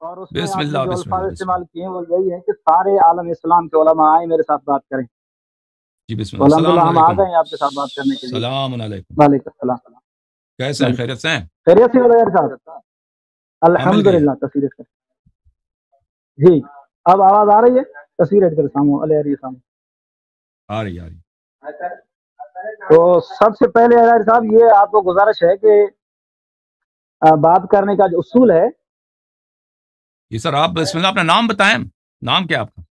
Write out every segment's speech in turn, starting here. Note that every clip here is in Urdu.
اور اس میں بسم آپ نے اللہ جو بسم اللہ الفاظ بسم استعمال اللہ. کیے ہیں وہ یہی ہے کہ سارے عالم اسلام کے علماء آئیں میرے ساتھ بات کریں. جی بسم تو اللہ. الحمدللہ السلام ہم آ علیکم. گئے ہیں آپ کے ساتھ بات کرنے کے لیے. السلام علیکم. وعلیکم السلام. کیسے ہیں؟ خیریت سے ہیں؟ خیریت سے وغیرہ صاحب. ہاں مل گئی ہے. الحمدللہ تصویر کر. جی اب آواز آ رہی ہے؟ تصویر ایڈ کر سامو علیہ علیہ السلام. آ رہی آ رہی. تو سب سے پہلے علیہ صاحب یہ آپ کو گزارش ہے کہ بات کرنے کا جو اصول ہے. جی سر آپ بسم اللہ اپنا نام بتائیں. نام کیا آپ کا؟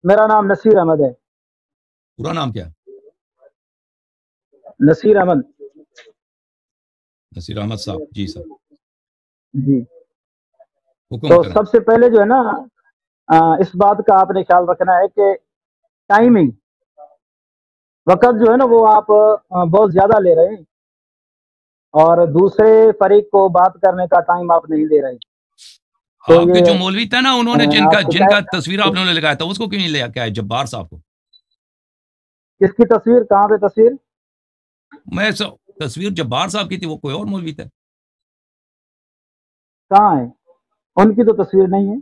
میرا نام نصیر احمد ہے. پورا نام کیا ہے؟ نصیر احمد. نصیر احمد صاحب. جی سر جی حکم تو کریں. سب سے پہلے جو ہے نا اس بات کا آپ نے خیال رکھنا ہے کہ ٹائمنگ وقت جو ہے نا وہ آپ بہت زیادہ لے رہے ہیں اور دوسرے فریق کو بات کرنے کا ٹائم آپ نہیں دے رہے. تو آپ کے جو یہ مولوی تھا نا انہوں نے آپ کو جن کا تصویر آپ نے لگایا تھا اس کو کیوں نہیں لیا؟ کیا ہے جبار صاحب کو؟ کس کی تصویر؟ کہاں پہ تصویر؟ میں تصویر جبار صاحب کی تھی، وہ کوئی اور مولوی تھا. کہاں ہے؟ ان کی تو تصویر نہیں ہے.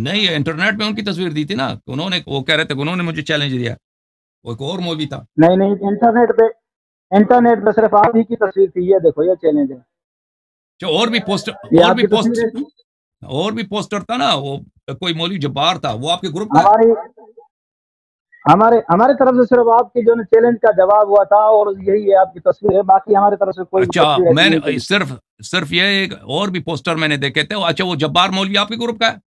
نہیں انٹرنیٹ پہ ان کی تصویر دی تھی نا. انہوں نے وہ کہہ رہے تھے کہ انہوں نے مجھے چیلنج دیا. وہ ایک اور مولوی تھا. نہیں انٹرنیٹ پہ صرف آپ ہی کی تصویر تھی. یہ دیکھو یہ چیلنج ہے. جو اور بھی پوسٹر یہ آپ کی تصویر ہے. اور بھی پوسٹر تھا نا، وہ کوئی مولوی جبار تھا، وہ آپ کے گروپ کا ہے؟ ہمارے طرف سے صرف آپ کی جو چیلنج کا جواب ہوا تھا اور یہی ہے آپ کی تصویر ہے. باقی ہمارے طرف سے کوئی اچھا تصویر ایسی میں نہیں نے چلی. صرف یہ اور بھی پوسٹر میں نے دیکھے تھے. اچھا وہ جبار مولوی آپ کے گروپ کا ہے؟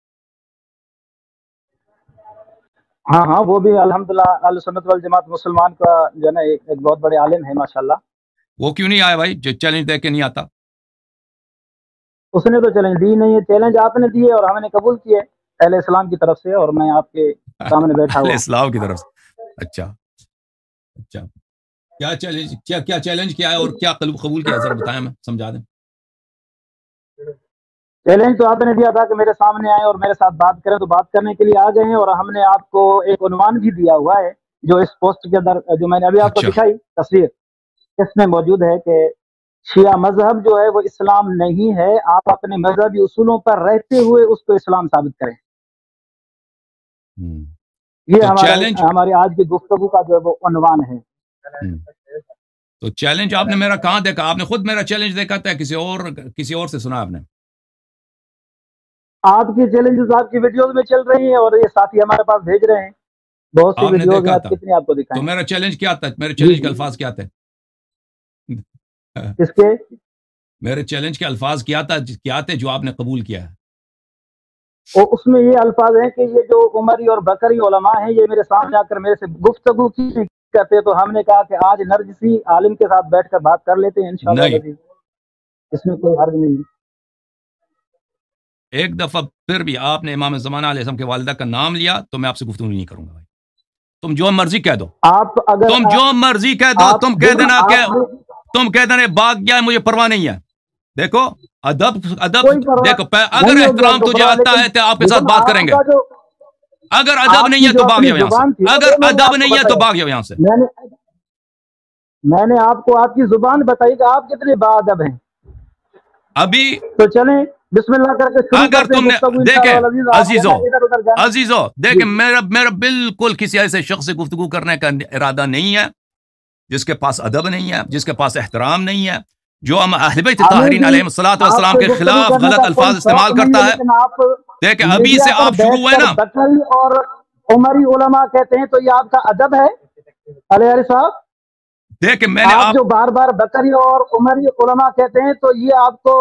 ہاں وہ بھی الحمدللہ اہل سنت والجماعت مسلمان کا جو ہے نا ایک بہت بڑے عالم ہے ماشاءاللہ. وہ کیوں نہیں آیا بھائی جو چیلنج دے کے نہیں آتا؟ اس نے تو چیلنج دی نہیں ہے. چیلنج آپ نے دیے اور ہم نے قبول کیے اہل اسلام کی طرف سے اور میں آپ کے سامنے بیٹھا اہل ہوا. اسلام کی طرف سے. اچھا کیا چیلنج کیا چیلنج کیا ہے اور کیا قبول کیا ہے؟ ذرا بتائیں، میں سمجھا دیں. چیلنج تو آپ نے دیا تھا کہ میرے سامنے آئے اور میرے ساتھ بات کریں، تو بات کرنے کے لیے آ گئے ہیں. اور ہم نے آپ کو ایک عنوان بھی دیا ہوا ہے جو اس پوسٹ کے اندر جو میں نے ابھی آپ کو اچھا دکھائی تصویر، اس میں موجود ہے کہ شیعہ مذہب جو ہے وہ اسلام نہیں ہے. آپ اپنے مذہبی اصولوں پر رہتے ہوئے اس کو اسلام ثابت کریں. یہ تو چیلنج ہماری آج کی گفتگو کا جو ہے وہ عنوان ہے. تو چیلنج آپ نے میرا کہاں دیکھا؟ آپ نے خود میرا چیلنج دیکھا تھا کسی اور سے سنا آپ نے؟ آپ کی چیلنجز آپ کی ویڈیوز میں چل رہی ہیں اور یہ ساتھی ہمارے پاس بھیج رہے ہیں بہت سی آپ نے ویڈیوز دیکھا ہیں. تھا کتنی آپ کو تو دکھائیں؟ میرا چیلنج کیا تھا؟ میرے جی چیلنج کے الفاظ کیا تھے؟ کس کے؟ میرے چیلنج کے الفاظ کیا تھے جو آپ نے قبول کیا ہے؟ اور اس میں یہ الفاظ ہیں کہ یہ جو عمری اور بکری علماء ہیں یہ میرے سامنے آ کر میرے سے گفتگو کی کرتے، تو ہم نے کہا کہ آج نرجسی عالم کے ساتھ بیٹھ کر بات کر لیتے ہیں انشاءاللہ. نہیں، اس میں کوئی حرج نہیں. ایک دفعہ پھر بھی آپ نے امام زمانہ علیہ السلام کے والدہ کا نام لیا تو میں آپ سے گفتگو نہیں کروں گا بھائی. تم جو مرضی کہہ دو، آپ اگر تم جو مرضی کہہ دو، آپ تم کہہ دینا باغ گیا ہے، مجھے پرواہ نہیں ہے. دیکھو ادب کوئی پرواہ دیکھو اگر نہیں ہوگا احترام تو تجھے پرواہ، آتا لیکن ہے تو آپ کے ساتھ بات کریں گے. کا جو اگر ادب آپ نہیں کی ہے جو تو بھاگ اپنی جاؤ یہاں سے. زبان تھی اگر میں نے ادب آپ کو نہیں ہے تو بتایا. بھاگ جاؤ یہاں سے. میں نے آپ کو آپ کی زبان بتائی کہ آپ کتنے باادب ہیں. ابھی تو چلیں بسم اللہ کر کے شروع اگر کرتے ہیں تم نے گفتگو دیکھیں انشاءاللہ العزیز. آپ جو ہے نا ادھر ادھر جانا. عزیزو دیکھیں میرا بالکل کسی ایسے شخص سے گفتگو کرنے کا ارادہ نہیں ہے جس کے پاس ادب نہیں ہے، جس کے پاس احترام نہیں ہے، جو ہم اہل بیت طاہرین علیہ الصلوۃ والسلام کے گفتگو خلاف کرنے غلط کا کوئی الفاظ استعمال شوق نہیں کرتا ہے، ہے. لیکن آپ دیکھیں ابھی میڈیا سے پر آپ شروع بیٹھ ہوئے کر نا. بکری اور عمری علماء کہتے ہیں تو یہ آپ کا ادب ہے علی صاحب؟ دیکھیں میں نے آپ جو بار بار بکری اور عمری علماء کہتے ہیں تو یہ آپ کو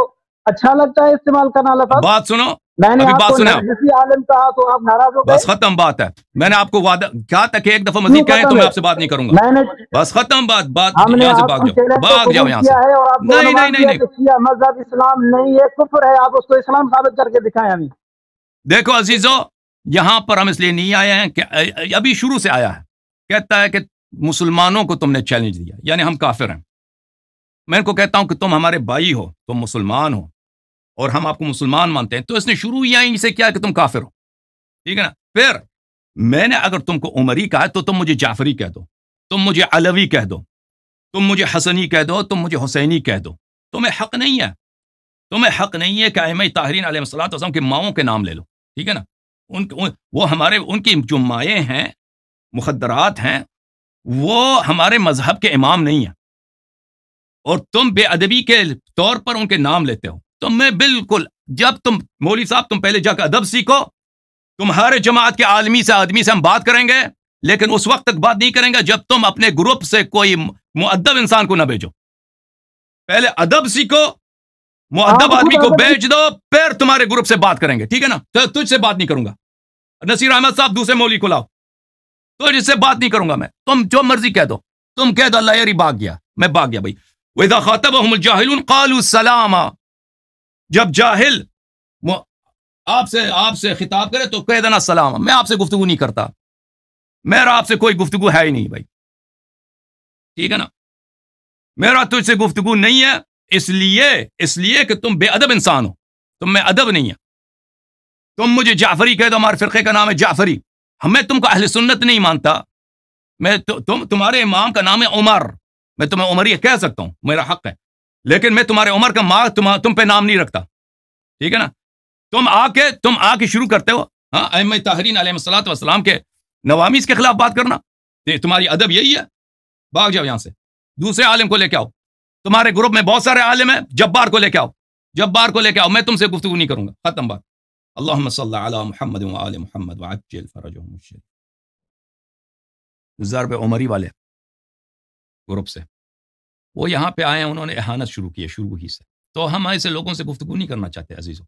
اچھا لگتا ہے استعمال کرنا لفظ؟ بات سنو، میں نے ابھی آپ بات کو سنیں آپ. نرجسی عالم کہا تو آپ ناراض ہو گئے. بس ختم بات ہے. میں نے آپ کو وعدہ کہا تھا کہ ایک دفعہ کیوں مزید کہیں تو ختم میں ہے؟ آپ سے بات نہیں کروں گا. میں نے بس ختم بات ہم نے یہاں سے آپ بھاگ کی چیلنج کو جاؤ قبول یہاں سے. کیا ہے اور آپ کو نہیں نہیں عنوان نہیں دیا نہیں کہ شیعہ مذہب اسلام نہیں ہے، کفر ہے. آپ اس کو اسلام ثابت کر کے دکھائیں ہمیں. دیکھو عزیزو، یہاں پر ہم اس لیے نہیں آئے ہیں کہ ابھی شروع سے آیا ہے. کہتا ہے کہ مسلمانوں کو تم نے چیلنج دیا، یعنی ہم کافر ہیں. میں ان کو کہتا ہوں کہ تم ہمارے بھائی ہو، تم مسلمان ہو اور ہم آپ کو مسلمان مانتے ہیں. تو اس نے شروع یہیں سے کیا کہ تم کافر ہو. ٹھیک ہے نا؟ پھر میں نے اگر تم کو عمری کہا تو تم مجھے جعفری کہہ دو، تم مجھے علوی کہہ دو، تم مجھے حسنی کہہ دو، تم مجھے حسینی کہہ دو. تمہیں حق نہیں ہے. تمہیں حق نہیں ہے کہ ائمہ طاہرین علیہ الصلوۃ والسلام کی ماؤں کے نام لے لو، ٹھیک ہے نا؟ وہ ہمارے ان کی جو مائیں ہیں، مخدرات ہیں، وہ ہمارے مذہب کے امام نہیں ہیں، اور تم بے ادبی کے طور پر ان کے نام لیتے ہو۔ تو میں بالکل، جب تم مولوی صاحب تم پہلے جا کے ادب سیکھو، تمہارے جماعت کے عالمی سے آدمی سے ہم بات کریں گے، لیکن اس وقت تک بات نہیں کریں گے جب تم اپنے گروپ سے کوئی مؤدب انسان کو نہ بھیجو۔ پہلے ادب سیکھو، مؤدب آدمی کو بھیج دو، پھر تمہارے گروپ سے بات کریں گے، ٹھیک ہے نا؟ تو تجھ سے بات نہیں کروں گا، نصیر احمد صاحب دوسرے مولوی کو لاؤ، تو جس سے بات نہیں کروں گا میں۔ تم جو مرضی کہہ دو، تم کہہ دو اللہ یاری بھاگ گیا، میں بھاگ گیا بھائی۔ وَإِذَا خَاطَبَهُمُ الْجَاهِلُونَ قَالُوا سَلَامًا، جب جاہل آپ سے خطاب کرے تو کہہ دینا سلام، میں آپ سے گفتگو نہیں کرتا، میرا آپ سے کوئی گفتگو ہے ہی نہیں بھائی، ٹھیک ہے نا؟ میرا تجھ سے گفتگو نہیں ہے، اس لیے کہ تم بے ادب انسان ہو، تم میں ادب نہیں ہے۔ تم مجھے جعفری کہہ دو، ہمارے فرقے کا نام ہے جعفری، میں تم کو اہل سنت نہیں مانتا، تمہارے امام کا نام ہے عمر، میں تمہیں عمری کہہ سکتا ہوں، میرا حق ہے، لیکن میں تمہارے عمر کا تم پہ نام نہیں رکھتا، ٹھیک ہے نا؟ تم آ کے شروع کرتے ہو ہاں ائمہ طاہرین علیہ الصلوۃ والسلام کے نوامیس کے خلاف بات کرنا، تمہاری ادب یہی ہے؟ بھاگ جاؤ یہاں سے، دوسرے عالم کو لے کے آؤ، تمہارے گروپ میں بہت سارے عالم ہیں، جبار کو لے کے آؤ، جبار کو لے کے آؤ، میں تم سے گفتگو نہیں کروں گا، ختم بات۔ اللہم صلی علی محمد وآل محمد وعجل فرجهم الشریف۔ ضرب عمری والے گروپ سے وہ یہاں پہ آئے ہیں، انہوں نے اہانت شروع کی ہے شروع ہی سے، تو ہم ایسے لوگوں سے گفتگو نہیں کرنا چاہتے عزیزو۔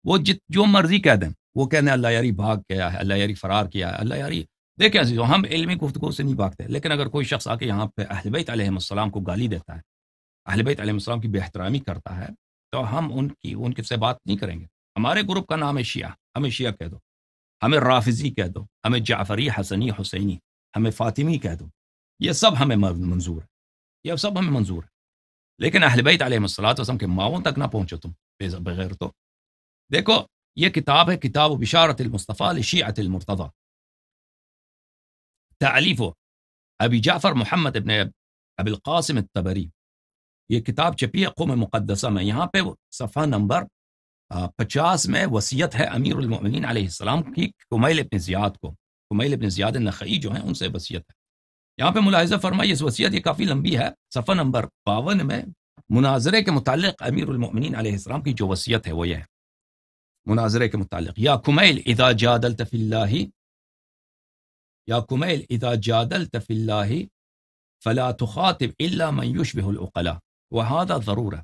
وہ جو مرضی کہہ دیں، وہ کہنے اللہ یاری بھاگ گیا ہے، اللہ یاری فرار کیا ہے، اللہ یاری۔ دیکھیں عزیزو، ہم علمی گفتگو سے نہیں بھاگتے، لیکن اگر کوئی شخص آ کے یہاں پہ اہل بیت علیہ السلام کو گالی دیتا ہے، اہل بیت علیہ السلام کی بے احترامی کرتا ہے، تو ہم ان سے بات نہیں کریں گے۔ ہمارے گروپ کا نام ہے شیعہ، ہمیں شیعہ کہہ دو، ہمیں رافضی کہہ دو، ہمیں جعفری، حسنی، حسینی، ہمیں فاطمی کہہ دو، یہ سب ہمیں منظور ہے، یہ سب ہمیں منظور ہے، لیکن اہل بیت علیہ السلام کے ماؤں تک نہ پہنچو تم بغیر تو۔ دیکھو یہ کتاب ہے، کتاب بشارت المصطفیٰ لشیعۃ المرتضیٰ، تالیف ابی جعفر محمد ابن ابی القاسم الطبری، یہ کتاب چھپی ہے قم مقدسہ میں، یہاں پہ صفحہ نمبر 50 میں وصیت ہے امیر المؤمنین علیہ السلام کی کمیل ابن زیاد کو، کمیل ابن زیاد النخعی جو ہیں ان سے وصیت ہے۔ یہاں پہ ملاحظہ فرمائیے اس وصیت، یہ کافی لمبی ہے، صفحہ نمبر 52 میں مناظرے کے متعلق امیر المؤمنین علیہ السلام کی جو وصیت ہے وہ یہ ہے، مناظرے کے متعلق: یا کمیل اذا جادلت فی اللہ، یا کمیل اذا جادلت فی اللہ فلا تخاطب الا من یشبہ العقلاء وہذا ضرورہ۔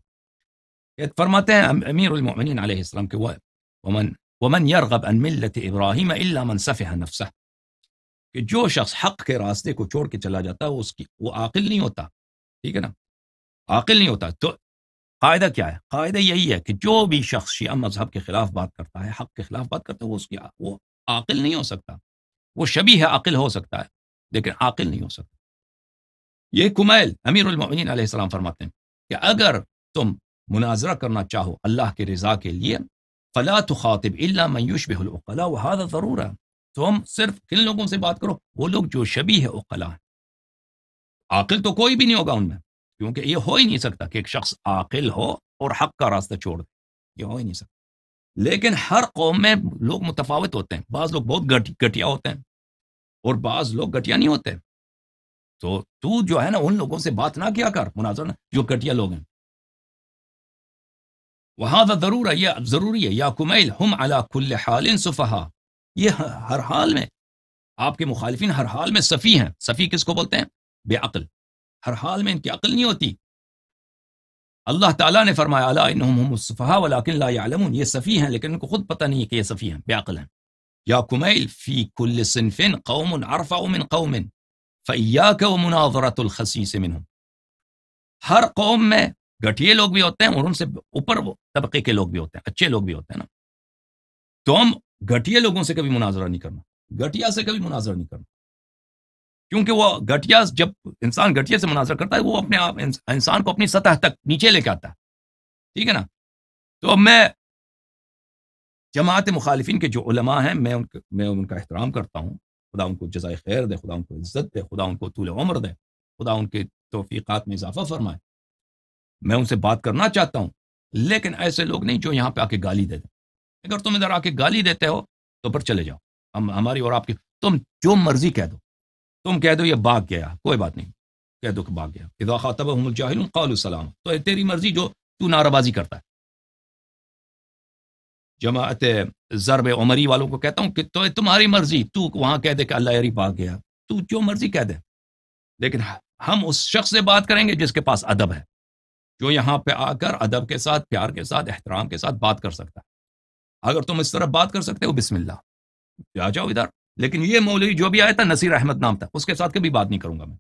فرماتے ہیں امیر المؤمنین علیہ السلام کہ ومن یرغب عن ملت ابراہیم الا من سفہ نفسہ، کہ جو شخص حق کے راستے کو چھوڑ کے چلا جاتا ہے وہ عاقل نہیں ہوتا، ٹھیک ہے نا؟ عاقل نہیں ہوتا۔ تو قاعدہ کیا ہے؟ قاعدہ یہی ہے کہ جو بھی شخص شیعہ مذہب کے خلاف بات کرتا ہے، حق کے خلاف بات کرتا ہے، وہ عاقل نہیں ہو سکتا، وہ شبیہ عاقل ہو سکتا ہے لیکن عاقل نہیں ہو سکتا۔ یہ کمیل امیر المؤمنین علیہ السلام فرماتے ہیں کہ اگر تم مناظرہ کرنا چاہو اللہ کے رضا کے لیے، فلا تخاطب الا من یشبہ العقلاء وہذا ضرورہ، تم صرف کن لوگوں سے بات کرو؟ وہ لوگ جو شبیہ عقلاء ہیں۔ عاقل تو کوئی بھی نہیں ہوگا ان میں، کیونکہ یہ ہو ہی نہیں سکتا کہ ایک شخص عاقل ہو اور حق کا راستہ چھوڑ دے، یہ ہو ہی نہیں سکتا۔ لیکن ہر قوم میں لوگ متفاوت ہوتے ہیں، بعض لوگ بہت گھٹیا ہوتے ہیں اور بعض لوگ گھٹیا نہیں ہوتے، تو جو ہے نا ان لوگوں سے بات نہ کیا کر، مناظرہ جو گھٹیا لوگ ہیں۔ وہذا ضرورہ، یہ ضروری ہے۔ یا کمیل ہم علی کل حال سفہاء، یہ ہر حال میں آپ کے مخالفین ہر حال میں سفیہ ہیں۔ سفیہ کس کو بولتے ہیں؟ بے عقل، ہر حال میں ان کی عقل نہیں ہوتی۔ اللہ تعالیٰ نے فرمایا الا انہم هم السفہاء ولکن لا یعلمون، یہ سفیہ ہیں لیکن ان کو خود پتہ نہیں ہے کہ یہ سفیہ ہیں، بے عقل ہیں۔ یا کمیل فی کل صنف قوم ارفع من قوم فإیاک ومناظرۃ الخسیس منہم، ہر قوم میں گھٹیے لوگ بھی ہوتے ہیں اور ان سے اوپر طبقے کے لوگ بھی ہوتے ہیں، اچھے لوگ بھی ہوتے ہیں نا۔ تو ہم گھٹیے لوگوں سے کبھی مناظرہ نہیں کرنا، گھٹیا سے کبھی مناظرہ نہیں کرنا، کیونکہ وہ گھٹیا، جب انسان گھٹیا سے مناظرہ کرتا ہے وہ اپنے آپ انسان کو اپنی سطح تک نیچے لے کے آتا ہے، ٹھیک ہے نا؟ تو میں جماعت مخالفین کے جو علماء ہیں میں ان کا احترام کرتا ہوں، خدا ان کو جزائے خیر دے، خدا ان کو عزت دے، خدا ان کو طول عمر دے، خدا ان کے توفیقات میں اضافہ فرمائے۔ میں ان سے بات کرنا چاہتا ہوں، لیکن ایسے لوگ نہیں جو یہاں پہ آ کے گالی دیتے. اگر تم ادھر آ کے گالی دیتے ہو تو پھر چلے جاؤ. ہماری اور آپ کی تم جو مرضی کہہ دو. تم کہہ دو یہ بھاگ گیا, کوئی بات نہیں, کہہ دو کہ بھاگ گیا. اذا خاطبهم الجاهلون قالوا سلام. تو تیری مرضی جو تو نعرہ بازی کرتا ہے. جماعت ضرب عمری والوں کو کہتا ہوں کہ تو تمہاری مرضی, تو وہاں کہہ دے کہ اللہ یاری بھاگ گیا, تو جو مرضی کہہ دے, لیکن ہم اس شخص سے بات کریں گے جس کے پاس ادب ہے, جو یہاں پہ آ کر ادب کے ساتھ, پیار کے ساتھ, احترام کے ساتھ بات کر سکتا ہے. اگر تم اس طرح بات کر سکتے ہو بسم اللہ, آ جاؤ ادھر. لیکن یہ مولوی جو بھی آیا تھا, نصیر احمد نام تھا, اس کے ساتھ کبھی بات نہیں کروں گا میں.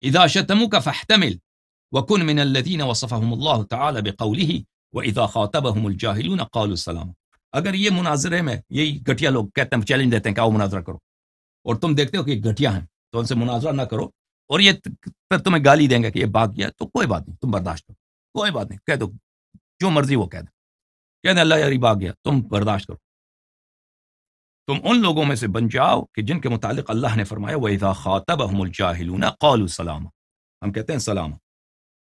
اذا شتموك فاحتمل وكن من الذين وصفهم الله تعالى بقوله واذا خاطبهم الجاهلون قالوا السلام. اگر یہ مناظرے میں یہی گھٹیا لوگ کہتے ہیں, چیلنج دیتے ہیں کہ آؤ مناظرہ کرو, اور تم دیکھتے ہو کہ یہ گھٹیا ہیں تو ان سے مناظرہ نہ کرو, اور یہ پھر تمہیں گالی دیں گے کہ یہ بھاگ گیا, تو کوئی بات نہیں, تم برداشت کرو, کوئی بات نہیں, کہہ دو جو مرضی وہ کہہ دیں اللہ یاری بھاگ گیا, تم برداشت کرو. تم ان لوگوں میں سے بن جاؤ کہ جن کے متعلق اللہ نے فرمایا وَإِذَا خَاطَبَهُمُ الْجَاهِلُونَ قَالُوا سَلَامًا. ہم کہتے ہیں سلام.